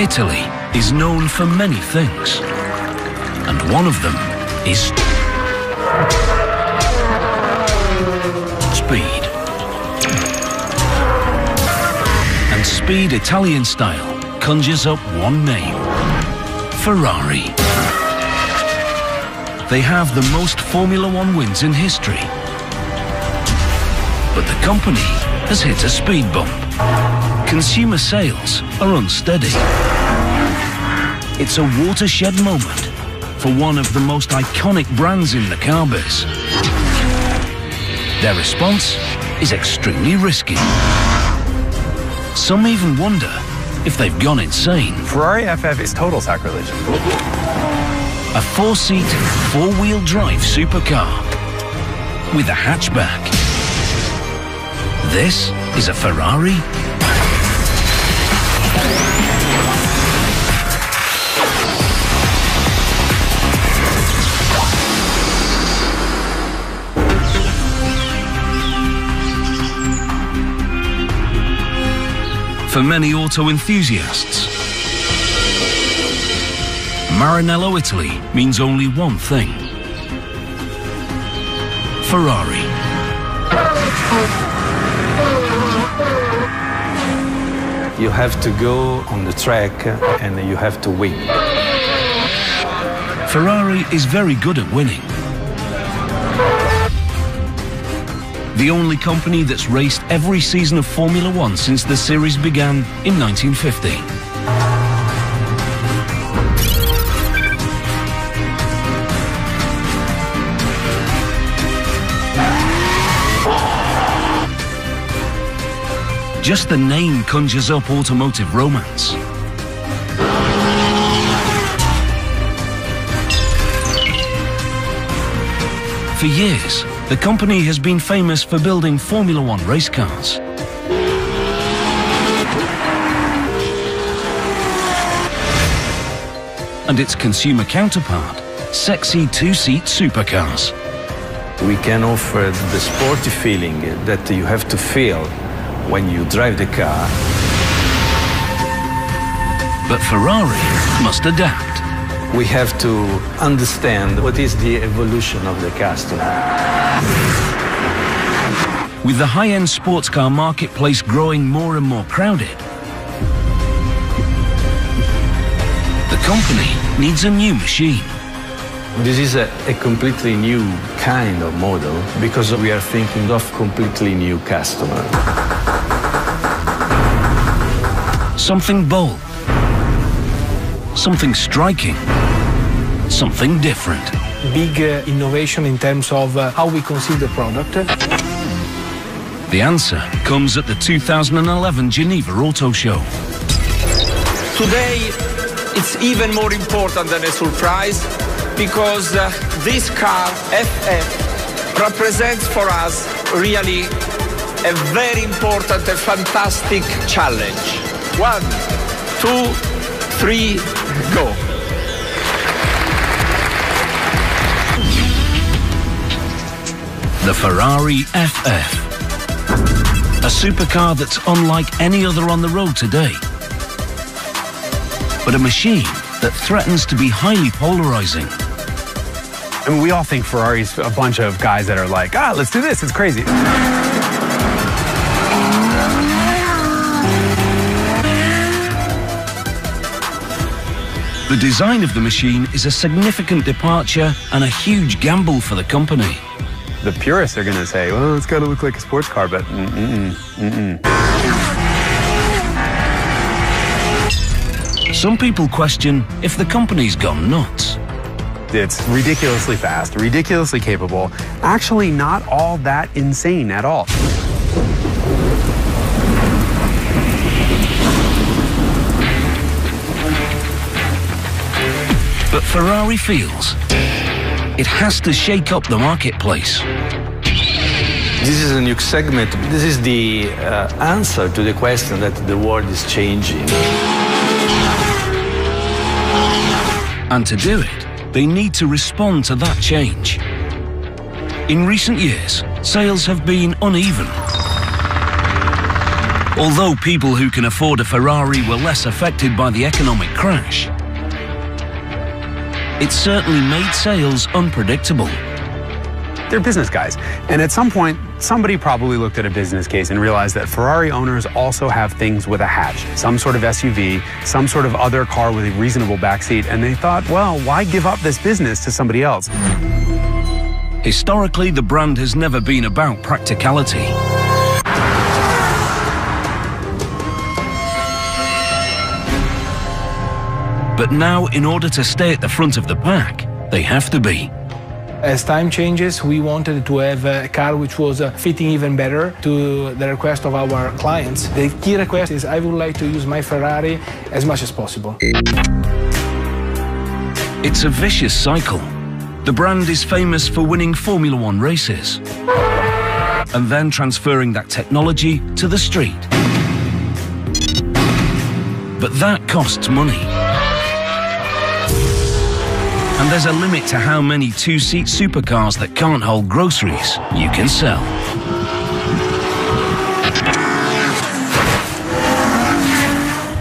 Italy is known for many things, and one of them is speed. And speed Italian style conjures up one name: Ferrari. They have the most Formula One wins in history. But the company has hit a speed bump. Consumer sales are unsteady. It's a watershed moment for one of the most iconic brands in the car biz. Their response is extremely risky. Some even wonder if they've gone insane. Ferrari FF is total sacrilege. A four-seat, four-wheel drive supercar with a hatchback. This is a Ferrari? For many auto enthusiasts, Maranello, Italy means only one thing: Ferrari. You have to go on the track and you have to win. Ferrari is very good at winning. The only company that's raced every season of Formula One since the series began in 1950. Just the name conjures up automotive romance. For years, the company has been famous for building Formula One race cars. And its consumer counterpart, sexy two-seat supercars. We can offer the sporty feeling that you have to feel when you drive the car. But Ferrari must adapt. We have to understand what is the evolution of the customer. With the high-end sports car marketplace growing more and more crowded, the company needs a new machine. This is a completely new kind of model because we are thinking of completely new customer. Something bold, something striking, something different. Big innovation in terms of how we conceive the product. The answer comes at the 2011 Geneva Auto Show. Today, it's even more important than a surprise because this car, FF, represents for us really a very important and fantastic challenge. 1, 2, 3, go. The Ferrari FF. A supercar that's unlike any other on the road today. But a machine that threatens to be highly polarizing. I mean, we all think Ferrari's a bunch of guys that are like, let's do this, it's crazy. The design of the machine is a significant departure and a huge gamble for the company. The purists are going to say, well, it's got to look like a sports car, but Some people question if the company's gone nuts. It's ridiculously fast, ridiculously capable, actually not all that insane at all. But Ferrari feels it has to shake up the marketplace. This is a new segment. This is the answer to the question that the world is changing. And to do it, they need to respond to that change. In recent years, sales have been uneven. Although people who can afford a Ferrari were less affected by the economic crash, it certainly made sales unpredictable. They're business guys, and at some point, somebody probably looked at a business case and realized that Ferrari owners also have things with a hatch, some sort of SUV, some sort of other car with a reasonable backseat, and they thought, well, why give up this business to somebody else? Historically, the brand has never been about practicality. But now, in order to stay at the front of the pack, they have to be. As time changes, we wanted to have a car which was fitting even better to the request of our clients. The key request is I would like to use my Ferrari as much as possible. It's a vicious cycle. The brand is famous for winning Formula One races and then transferring that technology to the street. But that costs money. And there's a limit to how many two-seat supercars that can't hold groceries you can sell.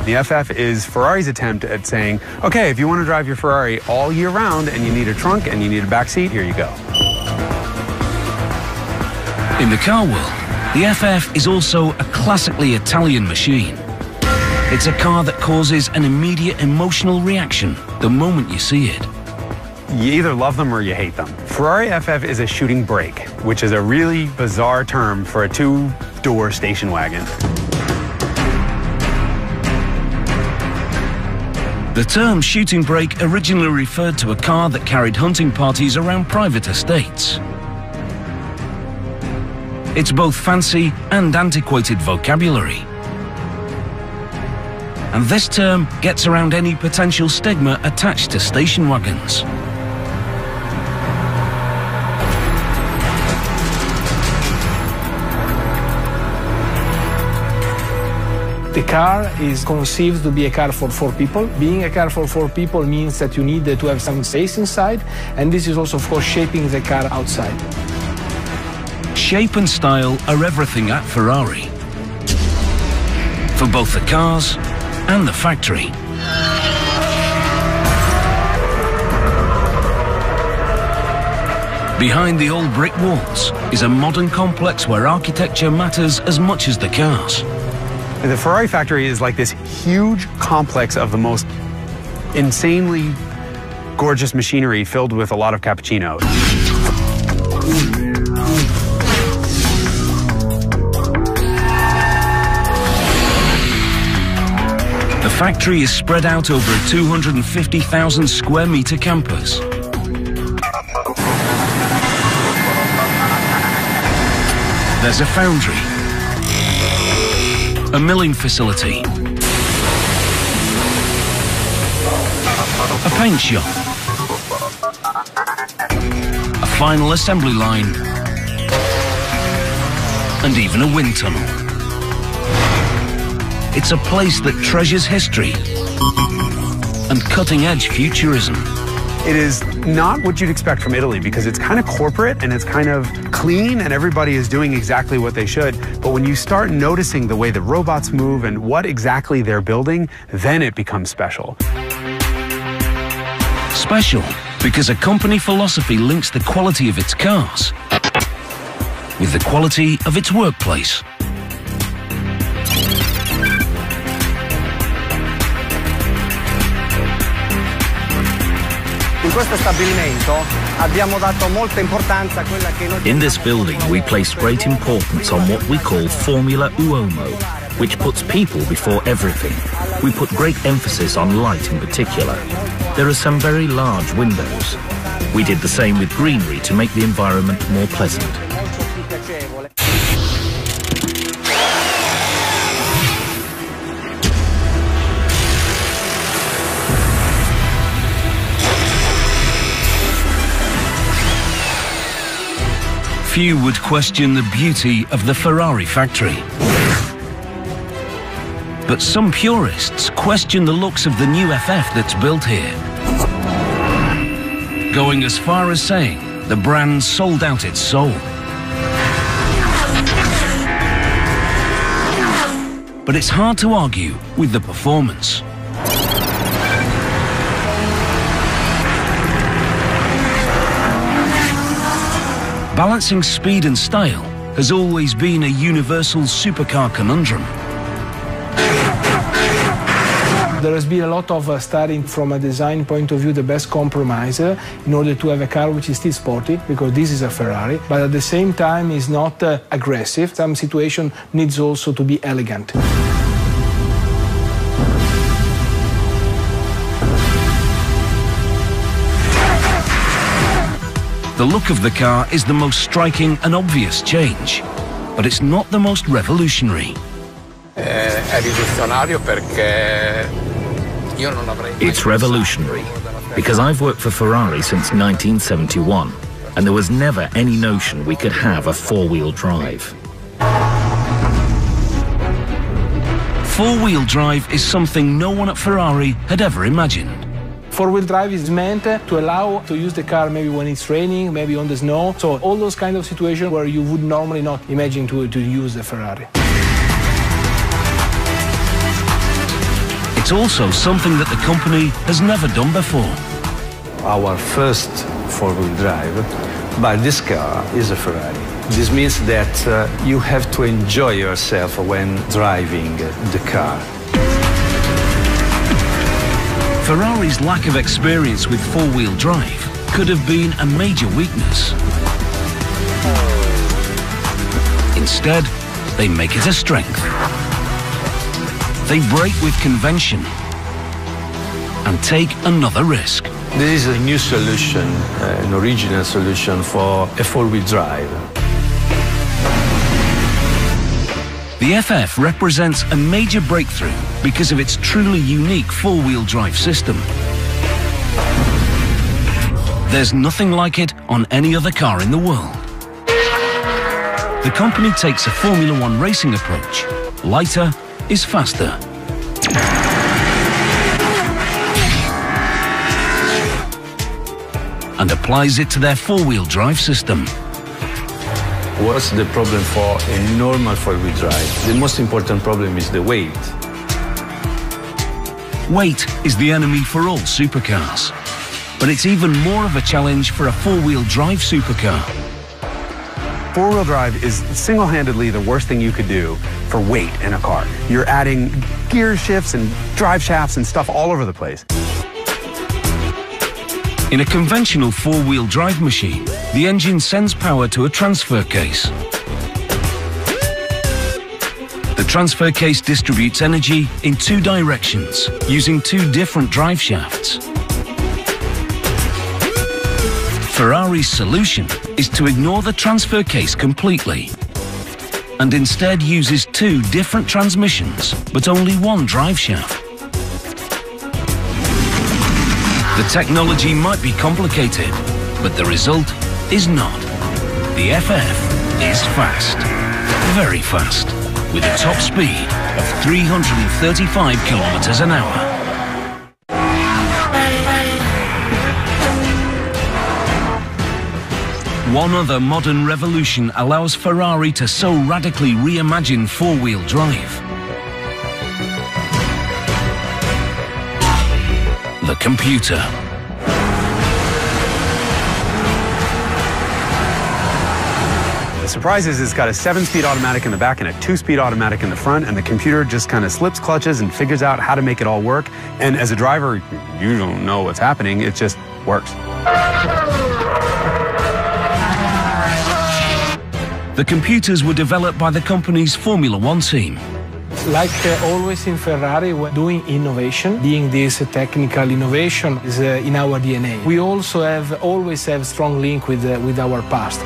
The FF is Ferrari's attempt at saying, okay, if you want to drive your Ferrari all year round and you need a trunk and you need a backseat, here you go. In the car world, the FF is also a classically Italian machine. It's a car that causes an immediate emotional reaction the moment you see it. You either love them or you hate them. Ferrari FF is a shooting brake, which is a really bizarre term for a two-door station wagon. The term shooting brake originally referred to a car that carried hunting parties around private estates. It's both fancy and antiquated vocabulary. And this term gets around any potential stigma attached to station wagons. The car is conceived to be a car for 4 people. Being a car for 4 people means that you need to have some space inside, and this is also, of course, shaping the car outside. Shape and style are everything at Ferrari, for both the cars and the factory. Behind the old brick walls is a modern complex where architecture matters as much as the cars. The Ferrari factory is like this huge complex of the most insanely gorgeous machinery filled with a lot of cappuccinos. The factory is spread out over a 250,000 square meter campus. There's a foundry, a milling facility, a paint shop, a final assembly line, and even a wind tunnel. It's a place that treasures history and cutting-edge futurism. It is not what you'd expect from Italy because it's kind of corporate and it's kind of clean and everybody is doing exactly what they should. But when you start noticing the way the robots move and what exactly they're building, then it becomes special. Special because a company philosophy links the quality of its cars with the quality of its workplace. In this building, we place great importance on what we call Formula Uomo, which puts people before everything. We put great emphasis on light in particular. There are some very large windows. We did the same with greenery to make the environment more pleasant. Few would question the beauty of the Ferrari factory. But some purists question the looks of the new FF that's built here, going as far as saying the brand sold out its soul. but it's hard to argue with the performance. Balancing speed and style has always been a universal supercar conundrum. There has been a lot of studying from a design point of view, the best compromise in order to have a car which is still sporty, because this is a Ferrari, but at the same time is not aggressive. Some situation needs also to be elegant. The look of the car is the most striking and obvious change, but it's not the most revolutionary. It's revolutionary because I've worked for Ferrari since 1971, and there was never any notion we could have a four-wheel drive. Four-wheel drive is something no one at Ferrari had ever imagined. Four-wheel drive is meant to allow to use the car maybe when it's raining, maybe on the snow. So all those kind of situations where you would normally not imagine to use the Ferrari. It's also something that the company has never done before. Our first four-wheel drive, but this car is a Ferrari. This means that you have to enjoy yourself when driving the car. Ferrari's lack of experience with four-wheel drive could have been a major weakness. Instead, they make it a strength. They break with convention and take another risk. This is a new solution, an original solution for a four-wheel drive. The FF represents a major breakthrough because of its truly unique four-wheel drive system. There's nothing like it on any other car in the world. The company takes a Formula One racing approach. Lighter is faster. And applies it to their four-wheel drive system. What's the problem for a normal four-wheel drive? The most important problem is the weight. Weight is the enemy for all supercars. But it's even more of a challenge for a four-wheel drive supercar. Four-wheel drive is single-handedly the worst thing you could do for weight in a car. You're adding gear shifts and drive shafts and stuff all over the place. In a conventional four-wheel drive machine, the engine sends power to a transfer case. The transfer case distributes energy in two directions, using two different drive shafts. Ferrari's solution is to ignore the transfer case completely, and instead uses two different transmissions, but only one drive shaft. The technology might be complicated, but the result is not. The FF is fast, very fast, with a top speed of 335 kilometers an hour. One other modern revolution allows Ferrari to so radically reimagine four-wheel drive. The computer. The surprise is it's got a 7-speed automatic in the back and a 2-speed automatic in the front, and the computer just kind of slips clutches and figures out how to make it all work. And as a driver, you don't know what's happening, it just works. The computers were developed by the company's Formula One team. Like always in Ferrari, we're doing innovation. Being this technical innovation is in our DNA. We also always have strong link with our past.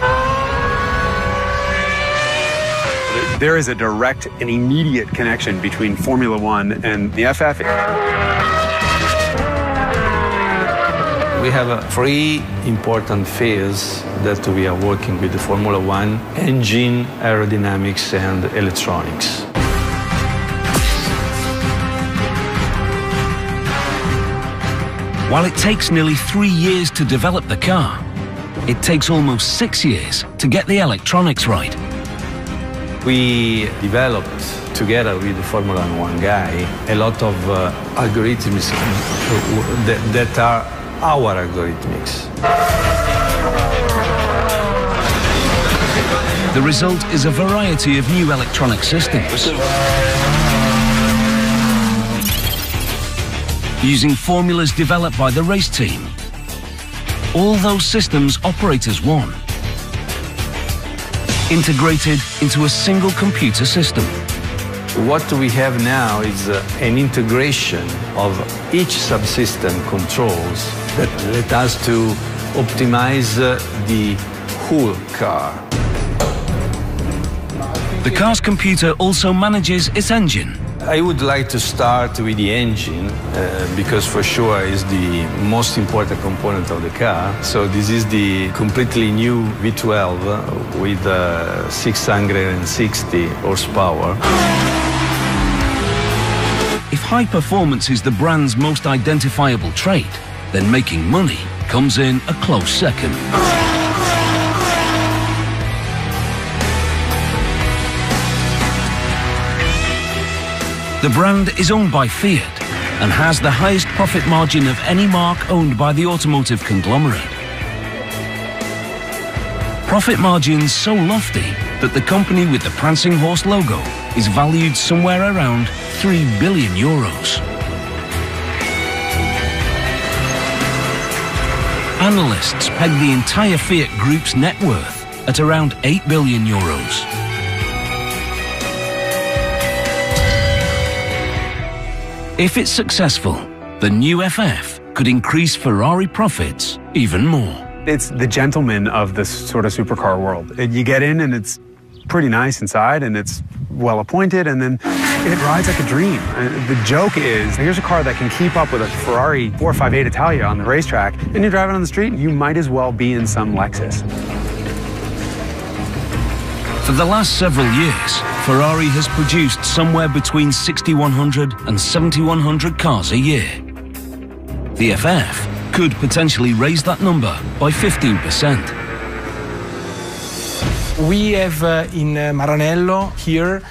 There is a direct and immediate connection between Formula One and the FF. We have three important phases that we are working with the Formula One: engine, aerodynamics, and electronics. While it takes nearly 3 years to develop the car, it takes almost 6 years to get the electronics right. We developed together with the Formula One guy, a lot of algorithms that are our algorithms. The result is a variety of new electronic systems. Using formulas developed by the race team. All those systems operate as one, integrated into a single computer system. What we have now is an integration of each subsystem controls that let us to optimize the whole car. The car's computer also manages its engine. I would like to start with the engine because for sure is the most important component of the car. So this is the completely new V12 with 660 horsepower. If high performance is the brand's most identifiable trait, then making money comes in a close second. The brand is owned by Fiat and has the highest profit margin of any marque owned by the automotive conglomerate. Profit margins so lofty that the company with the prancing horse logo is valued somewhere around €3 billion. Analysts peg the entire Fiat Group's net worth at around €8 billion. If it's successful, the new FF could increase Ferrari profits even more. It's the gentleman of this sort of supercar world. You get in and it's pretty nice inside and it's well appointed and then it rides like a dream. The joke is, here's a car that can keep up with a Ferrari 458 Italia on the racetrack and you're driving on the street, you might as well be in some Lexus. For the last several years, Ferrari has produced somewhere between 6,100 and 7,100 cars a year. The FF could potentially raise that number by 15%. We have in Maranello here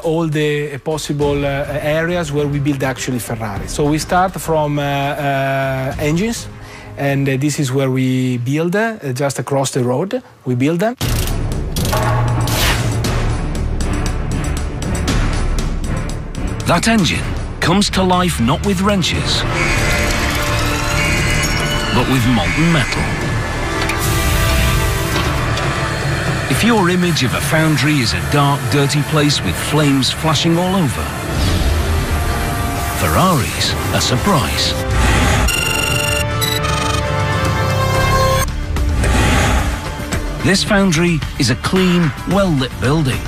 all the possible areas where we build actually Ferrari. So we start from engines, and this is where we build, just across the road, we build them. That engine comes to life not with wrenches, but with molten metal. If your image of a foundry is a dark, dirty place with flames flashing all over, Ferrari's a surprise. This foundry is a clean, well-lit building.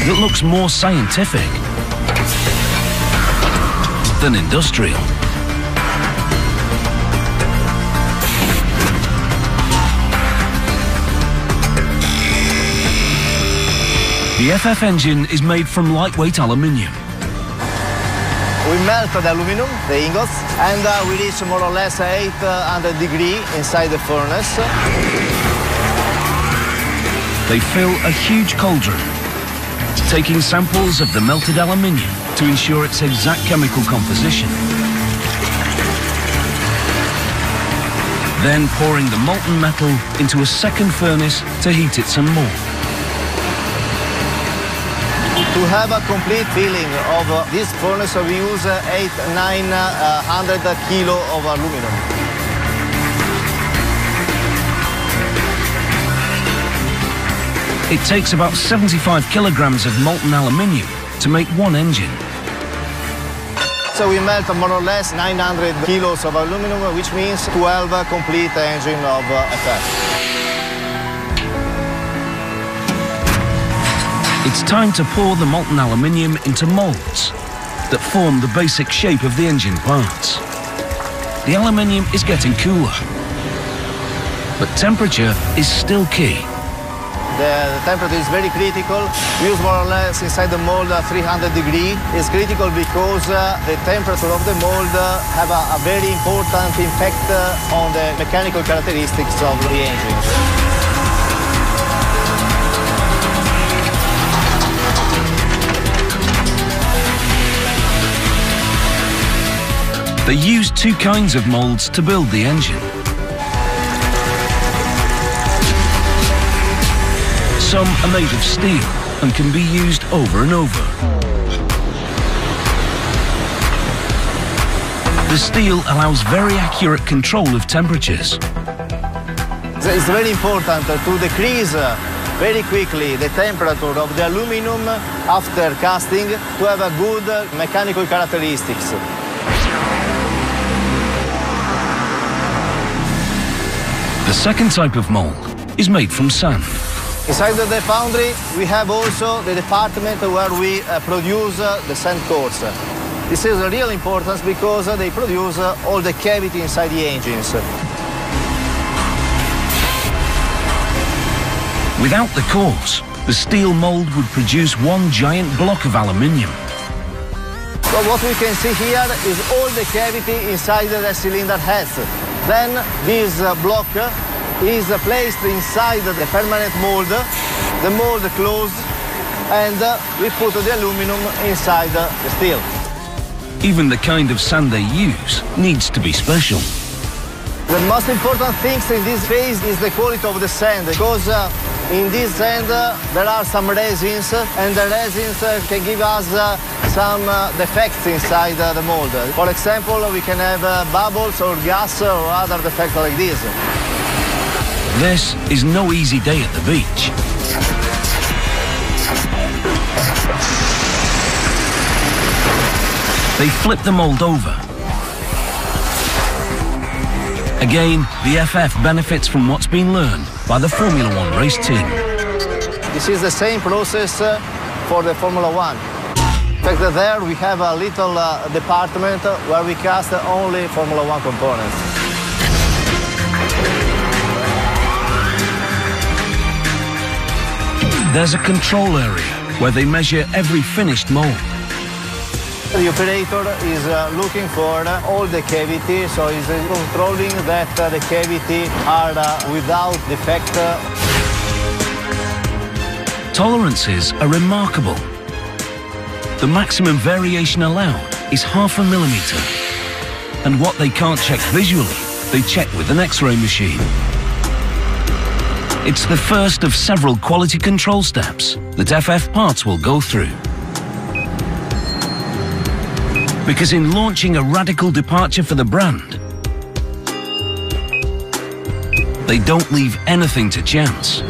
That looks more scientific than industrial. The FF engine is made from lightweight aluminium. We melt the aluminum, the ingots, and we reach more or less 800 degrees inside the furnace. They fill a huge cauldron, taking samples of the melted aluminium to ensure its exact chemical composition. Then pouring the molten metal into a second furnace to heat it some more. To have a complete filling of this furnace, we use 900 kilo of aluminum. It takes about 75 kilograms of molten aluminium to make one engine. So we melt more or less 900 kilos of aluminum, which means 12 complete engine of FF. It's time to pour the molten aluminium into molds that form the basic shape of the engine parts. The aluminium is getting cooler, but temperature is still key. The temperature is very critical. We use more or less inside the mold 300 degrees. It's critical because the temperature of the mold have a very important impact on the mechanical characteristics of the engine. They use two kinds of molds to build the engine. Some are made of steel and can be used over and over. The steel allows very accurate control of temperatures. It's very important to decrease very quickly the temperature of the aluminum after casting to have a good mechanical characteristics. The second type of mold is made from sand. Inside the foundry, we have also the department where we produce the sand cores. This is a real importance because they produce all the cavity inside the engines. Without the cores, the steel mold would produce one giant block of aluminium. So what we can see here is all the cavity inside the cylinder heads. Then this block is placed inside the permanent mold, the mold closed, and we put the aluminum inside the steel. Even the kind of sand they use needs to be special. The most important things in this phase is the quality of the sand, because in this sand there are some resins, and the resins can give us some defects inside the mold. For example, we can have bubbles or gas or other defects like this. This is no easy day at the beach. They flip the mold over. Again, the FF benefits from what's been learned by the Formula One race team. This is the same process for the Formula One. In fact, there we have a little department where we cast only Formula One components. There's a control area where they measure every finished mold. The operator is looking for all the cavity, so he's controlling that the cavity are without defect. Tolerances are remarkable. The maximum variation allowed is 0.5 millimeter. And what they can't check visually, they check with an X-ray machine. It's the first of several quality control steps that FF parts will go through. Because in launching a radical departure for the brand, they don't leave anything to chance.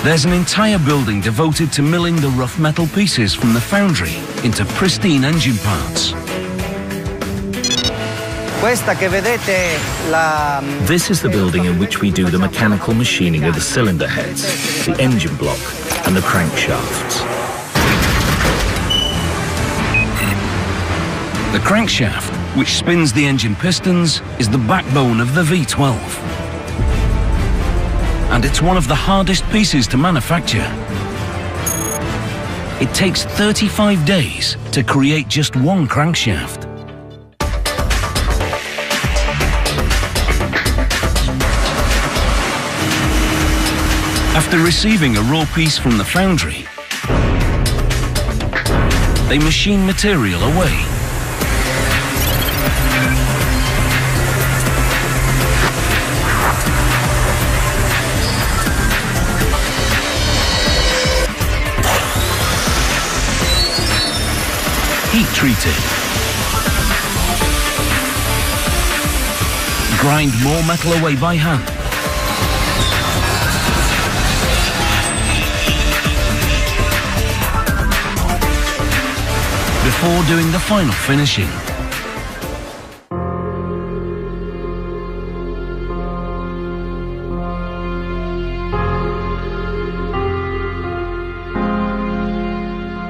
There's an entire building devoted to milling the rough metal pieces from the foundry into pristine engine parts. This is the building in which we do the mechanical machining of the cylinder heads, the engine block, and the crankshafts. The crankshaft, which spins the engine pistons, is the backbone of the V12. And it's one of the hardest pieces to manufacture. It takes 35 days to create just one crankshaft. After receiving a raw piece from the foundry, they machine material away. Heat treated. Grind more metal away by hand. Before doing the final finishing.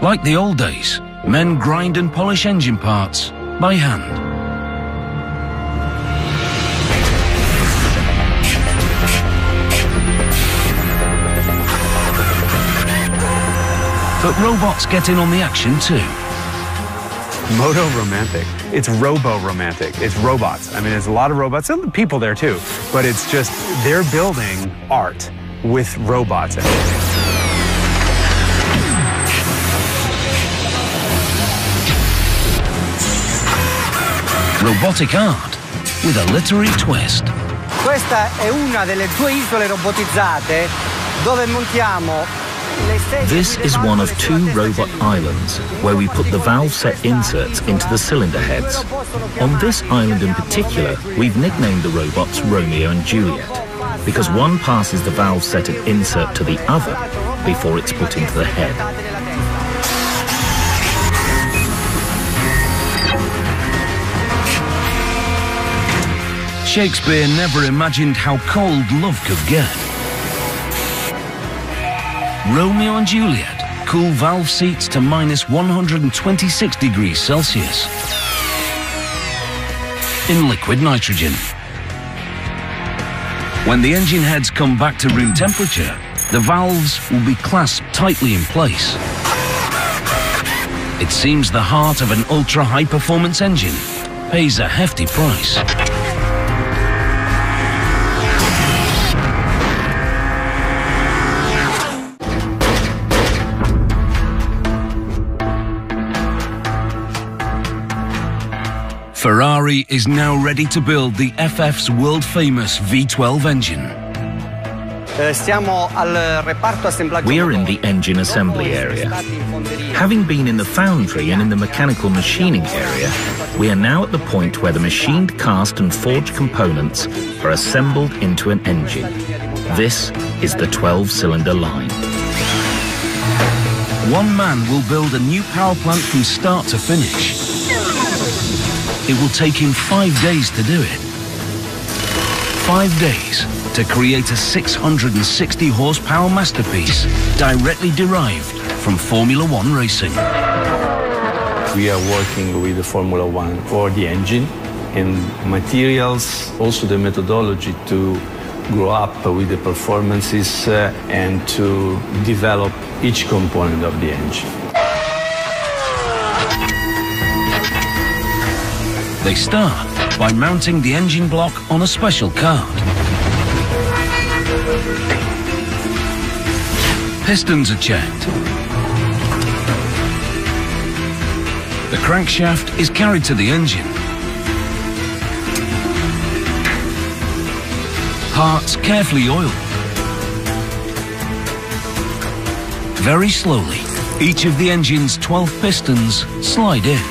Like the old days, men grind and polish engine parts by hand. But robots get in on the action too. Moto-romantic. It's robo-romantic. It's robots. I mean, there's a lot of robots. Some people there too. But it's just, they're building art with robots. Robotic art with a literary twist. Questa è una delle 2 isole robotizzate dove montiamo. This is one of 2 robot islands where we put the valve set inserts into the cylinder heads. On this island in particular, we've nicknamed the robots Romeo and Juliet because one passes the valve set insert to the other before it's put into the head. Shakespeare never imagined how cold love could get. Romeo and Juliet cool valve seats to minus 126 degrees Celsius in liquid nitrogen. When the engine heads come back to room temperature, the valves will be clasped tightly in place. It seems the heart of an ultra-high-performance engine pays a hefty price. Ferrari is now ready to build the FF's world-famous V12 engine. We are in the engine assembly area. Having been in the foundry and in the mechanical machining area, we are now at the point where the machined cast and forged components are assembled into an engine. This is the 12-cylinder line. One man will build a new power plant from start to finish. It will take him 5 days to do it. 5 days to create a 660 horsepower masterpiece directly derived from Formula One racing. We are working with the Formula One for the engine and materials, also the methodology to grow up with the performances and to develop each component of the engine. They start by mounting the engine block on a special card. Pistons are checked. The crankshaft is carried to the engine. Parts carefully oiled. Very slowly, each of the engine's 12 pistons slide in.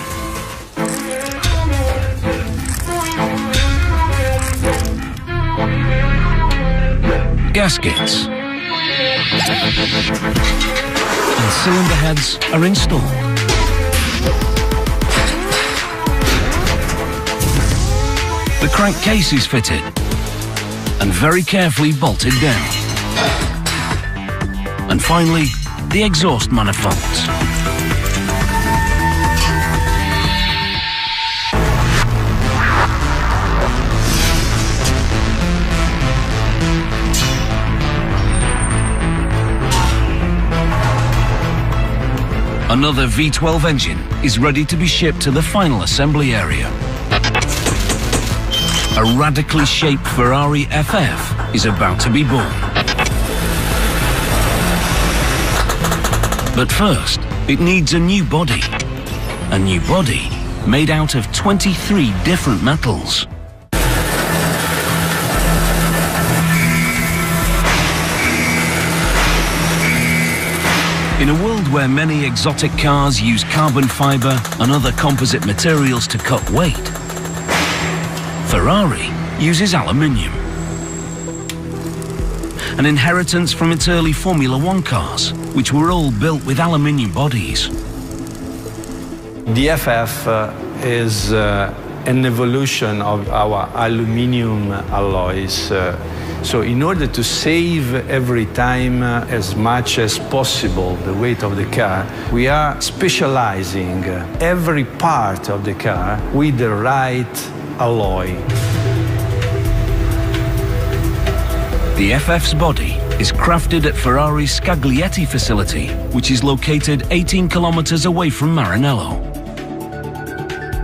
Gaskets and cylinder heads are installed. The crankcase is fitted and very carefully bolted down. And finally, the exhaust manifolds. Another V12 engine is ready to be shipped to the final assembly area. A radically shaped Ferrari FF is about to be born. But first, it needs a new body. A new body made out of 23 different metals. In a world where many exotic cars use carbon fiber and other composite materials to cut weight, Ferrari uses aluminium. An inheritance from its early Formula One cars, which were all built with aluminium bodies. The FF is an evolution of our aluminium alloys. So in order to save every time as much as possible the weight of the car, we are specializing every part of the car with the right alloy. The FF's body is crafted at Ferrari's Scaglietti facility which is located 18 kilometers away from Maranello.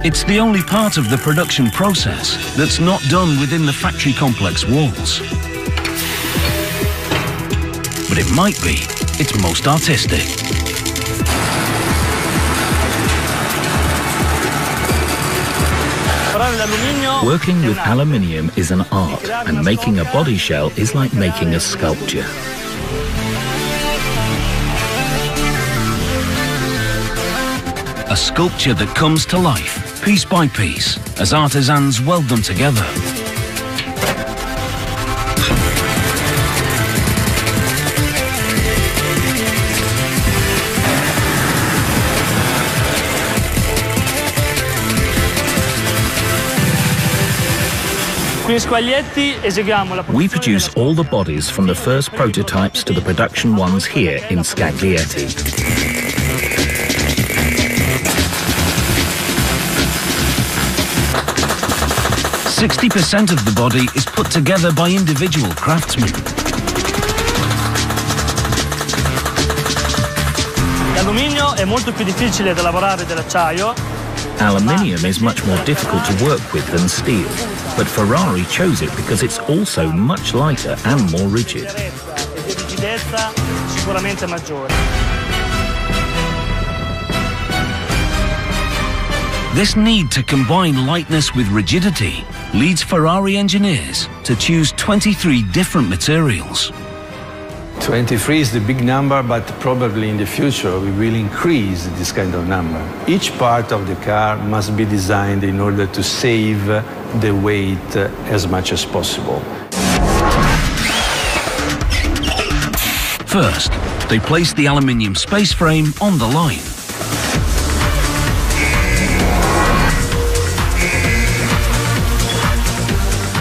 It's the only part of the production process that's not done within the factory complex walls. But it might be its most artistic. Working with aluminium is an art, and making a body shell is like making a sculpture. A sculpture that comes to life, piece by piece, as artisans weld them together. We produce all the bodies from the first prototypes to the production ones here in Scaglietti. 60% of the body is put together by individual craftsmen. Aluminium is much more difficult to work with than steel, but Ferrari chose it because it's also much lighter and more rigid. This need to combine lightness with rigidity leads Ferrari engineers to choose 23 different materials. 23 is the big number, but probably in the future we will increase this kind of number. Each part of the car must be designed in order to save the weight as much as possible. First, they place the aluminium space frame on the line.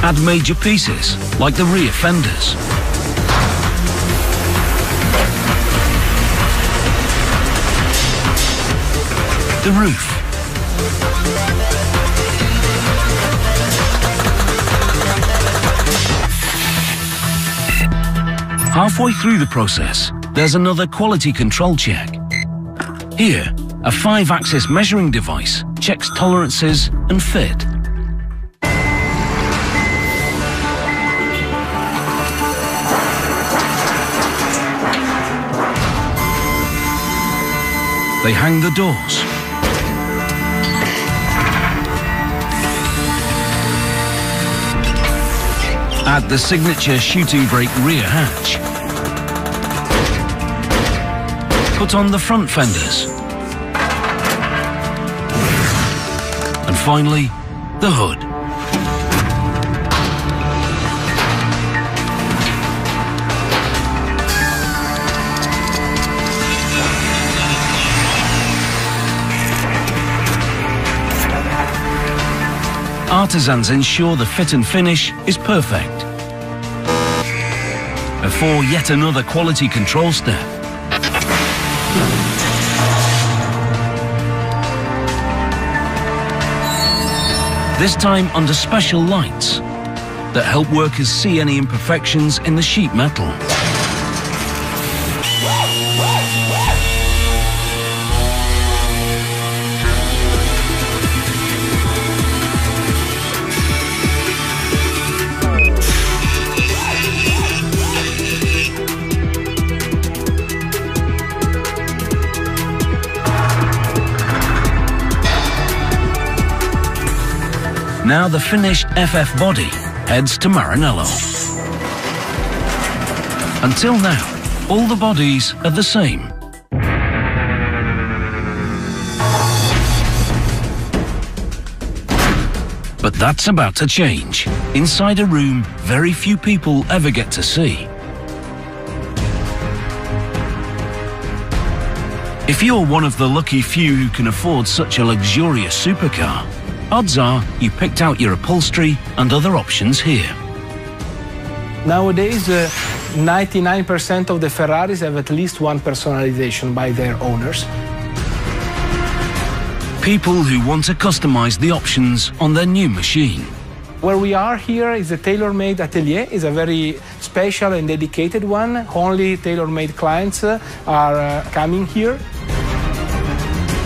Add major pieces, like the rear fenders. The roof. Halfway through the process, there's another quality control check. Here, a 5-axis measuring device checks tolerances and fit. They hang the doors. Add the signature shooting brake rear hatch. Put on the front fenders. And finally, the hood. Artisans ensure the fit and finish is perfect. Before yet another quality control step. This time under special lights that help workers see any imperfections in the sheet metal. Now the finished FF body heads to Maranello. Until now, all the bodies are the same. But that's about to change. Inside a room very few people ever get to see. If you're one of the lucky few who can afford such a luxurious supercar, odds are you picked out your upholstery and other options here. Nowadays, 99% of the Ferraris have at least one personalization by their owners. People who want to customize the options on their new machine. Where we are here is a tailor-made atelier. It's a very special and dedicated one. Only tailor-made clients are coming here.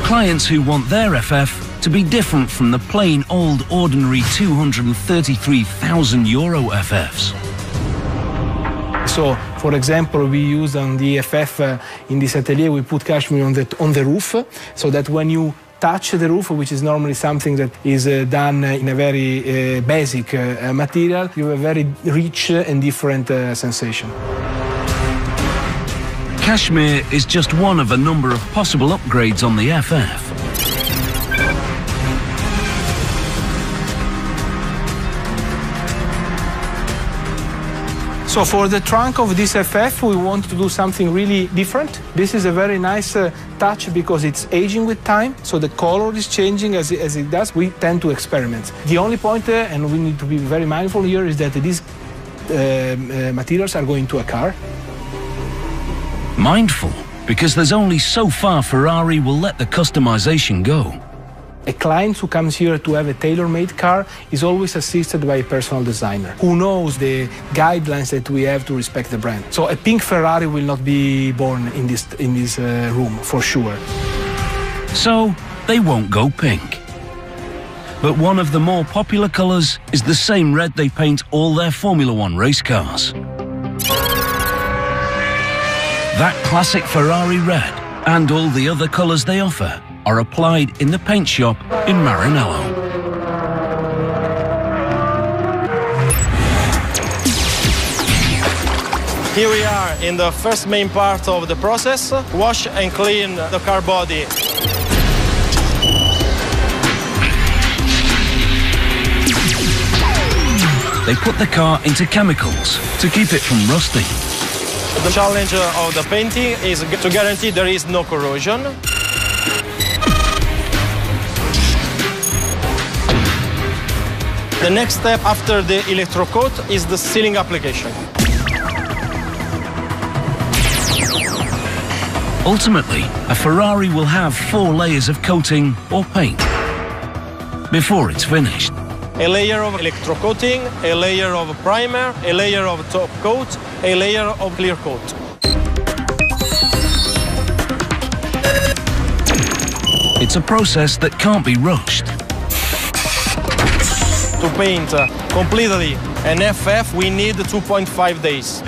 Clients who want their FF to be different from the plain old ordinary €233,000 FFs. So, for example, we use on the FF in this atelier, we put cashmere on the roof, so that when you touch the roof, which is normally something that is done in a very basic material, you have a very rich and different sensation. Cashmere is just one of a number of possible upgrades on the FF. So for the trunk of this FF, we want to do something really different. This is a very nice touch because it's aging with time, so the color is changing as it does. We tend to experiment. The only point, and we need to be very mindful here, is that these materials are going to a car. Mindful, because there's only so far Ferrari will let the customization go. A client who comes here to have a tailor-made car is always assisted by a personal designer who knows the guidelines that we have to respect the brand. So a pink Ferrari will not be born in this room, for sure. So they won't go pink. But one of the more popular colors is the same red they paint all their Formula One race cars. That classic Ferrari red and all the other colors they offer are applied in the paint shop in Maranello. Here we are in the first main part of the process, wash and clean the car body. They put the car into chemicals to keep it from rusting. The challenge of the painting is to guarantee there is no corrosion. The next step after the electrocoat is the sealing application. Ultimately, a Ferrari will have 4 layers of coating or paint before it's finished. A layer of electrocoating, a layer of primer, a layer of top coat, a layer of clear coat. It's a process that can't be rushed. To paint completely an FF, we need 2.5 days.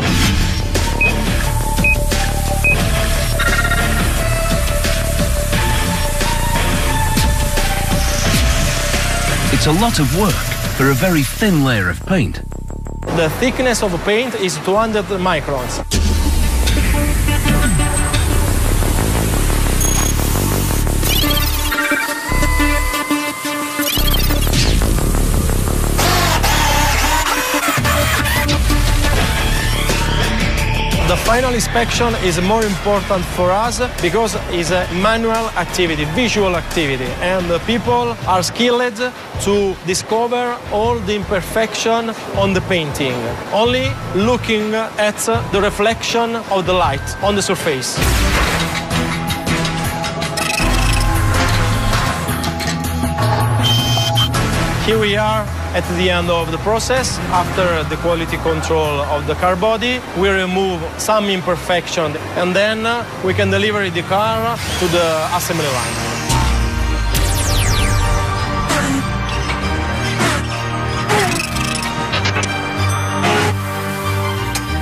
It's a lot of work for a very thin layer of paint. The thickness of paint is 200 microns. The final inspection is more important for us because it's a manual activity, visual activity, and the people are skilled to discover all the imperfection on the painting, only looking at the reflection of the light on the surface. Here we are at the end of the process. After the quality control of the car body, we remove some imperfection and then we can deliver the car to the assembly line.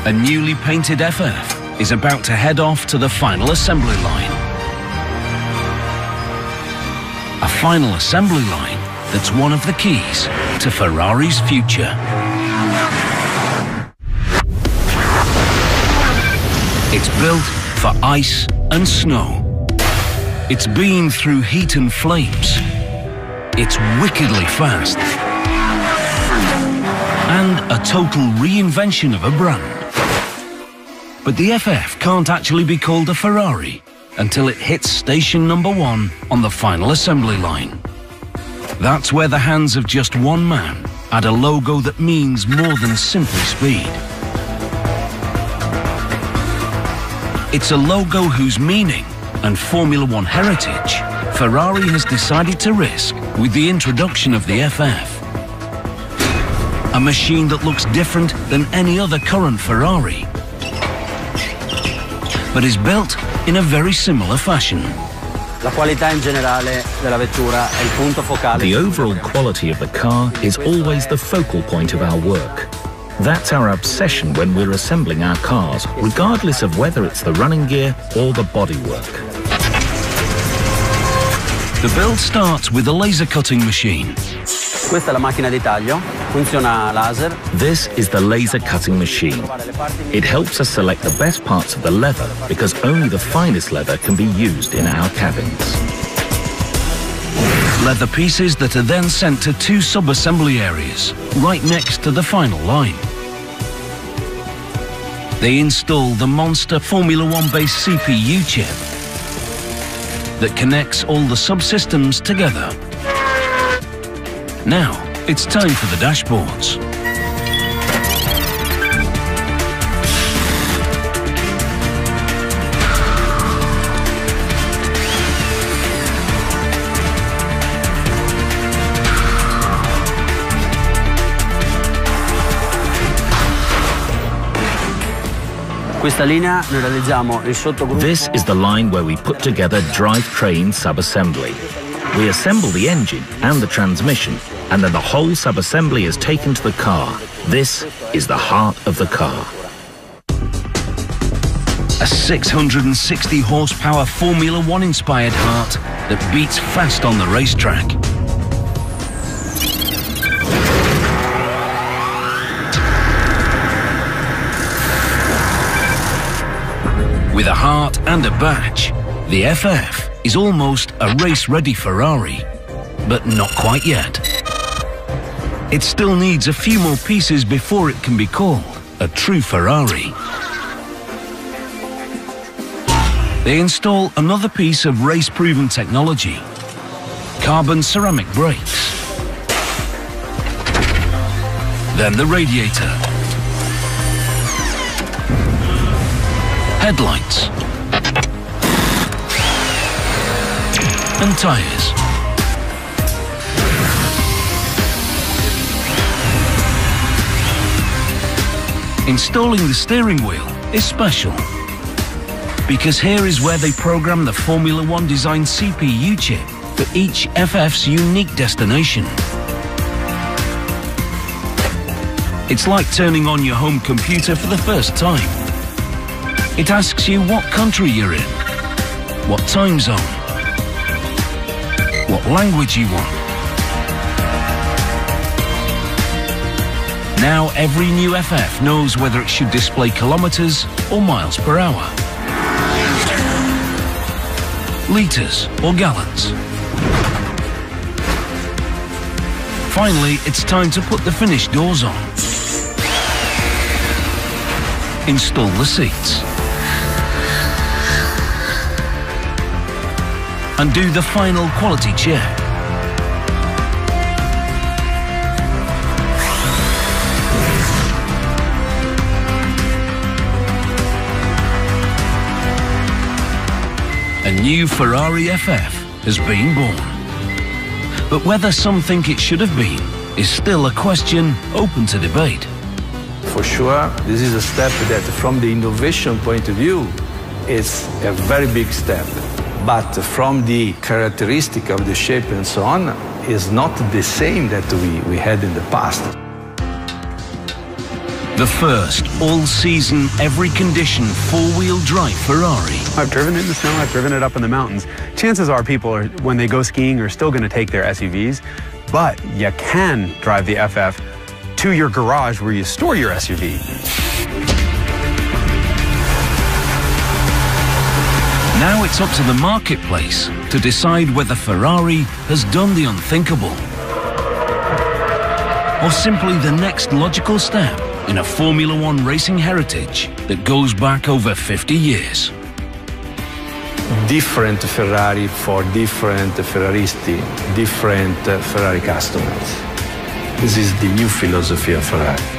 A newly painted FF is about to head off to the final assembly line. A final assembly line that's one of the keys to Ferrari's future. It's built for ice and snow. It's been through heat and flames. It's wickedly fast. And a total reinvention of a brand. But the FF can't actually be called a Ferrari until it hits station number 1 on the final assembly line. That's where the hands of just one man add a logo that means more than simply speed. It's a logo whose meaning and Formula One heritage Ferrari has decided to risk with the introduction of the FF. A machine that looks different than any other current Ferrari, but is built in a very similar fashion. La qualità in generale della vettura è il punto focale. The overall quality of the car is always the focal point of our work. That's our obsession when we're assembling our cars, regardless of whether it's the running gear or the bodywork. The build starts with a laser cutting machine. Questa è la macchina di taglio, funziona a laser. This is the laser cutting machine. It helps us select the best parts of the leather because only the finest leather can be used in our cabins. Leather pieces that are then sent to 2 sub-assembly areas, right next to the final line. They install the monster Formula One-based CPU chip that connects all the subsystems together. Now, it's time for the dashboards. Questa linea noi realizziamo il sottogruppo. This is the line where we put together drivetrain sub-assembly. We assemble the engine and the transmission, and then the whole sub-assembly is taken to the car. This is the heart of the car. A 660 horsepower Formula One inspired heart that beats fast on the racetrack. With a heart and a badge, the FF is almost a race-ready Ferrari, but not quite yet. It still needs a few more pieces before it can be called a true Ferrari. They install another piece of race-proven technology, carbon ceramic brakes. Then the radiator, headlights, and tyres. Installing the steering wheel is special, because here is where they program the Formula One design CPU chip for each FF's unique destination. It's like turning on your home computer for the first time. It asks you what country you're in, what time zone, what language you want. Now every new FF knows whether it should display kilometers or miles per hour, liters or gallons. Finally, it's time to put the finished doors on. Install the seats. And do the final quality check. A new Ferrari FF has been born. But whether some think it should have been is still a question open to debate. For sure, this is a step that, from the innovation point of view, is a very big step. But from the characteristic of the shape and so on, is not the same that we had in the past. The first all-season, every-condition, four-wheel drive Ferrari. I've driven it in the snow, I've driven it up in the mountains. Chances are people, when they go skiing, are still going to take their SUVs, but you can drive the FF to your garage where you store your SUV. Now it's up to the marketplace to decide whether Ferrari has done the unthinkable, or simply the next logical step in a Formula One racing heritage that goes back over 50 years. Different Ferrari for different Ferraristi, different Ferrari customers. This is the new philosophy of Ferrari.